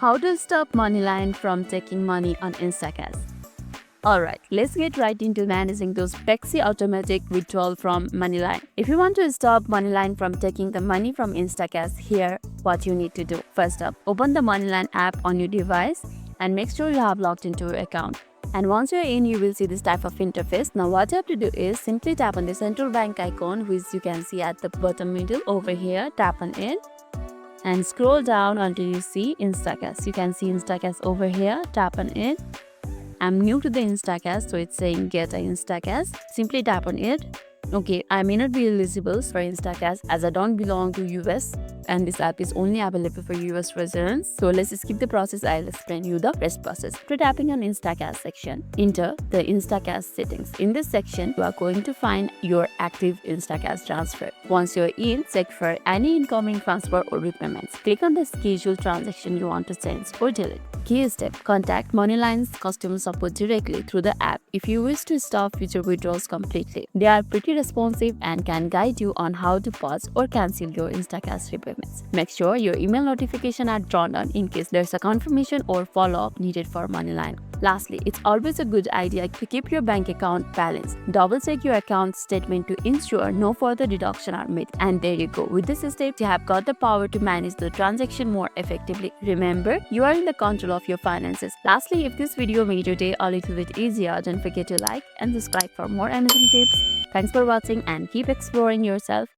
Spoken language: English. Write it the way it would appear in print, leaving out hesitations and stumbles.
How to stop MoneyLion from taking money on InstaCash. Alright, let's get right into managing those pesky automatic withdrawal from MoneyLion. If you want to stop MoneyLion from taking the money from InstaCash, here what you need to do. First up, open the MoneyLion app on your device and make sure you have logged into your account. And once you're in, you will see this type of interface. Now what you have to do is simply tap on the central bank icon, which you can see at the bottom middle over here. Tap on it and scroll down until you see InstaCash. You can see InstaCash over here. Tap on it. I'm new to the InstaCash, so it's saying get an InstaCash. Simply tap on it. Okay, I may not be eligible for InstaCash as I don't belong to US and this app is only available for US residents. So let's skip the process. I'll explain you the rest process. After tapping on InstaCash section, enter the InstaCash settings. In this section, you are going to find your active InstaCash transfer. Once you're in, check for any incoming transfer or repayments. Click on the schedule transaction you want to change or delete. Key step: contact MoneyLion's customer support directly through the app if you wish to stop future withdrawals completely. They are pretty responsive and can guide you on how to pause or cancel your InstaCash repayments. Make sure your email notifications are turned on in case there's a confirmation or follow-up needed for MoneyLion. Lastly, it's always a good idea to keep your bank account balanced. Double-check your account statement to ensure no further deductions are made. And there you go. With this step, you have got the power to manage the transaction more effectively. Remember, you are in the control of your finances. Lastly, if this video made your day a little bit easier, don't forget to like and subscribe for more amazing tips. Thanks for watching and keep exploring yourself.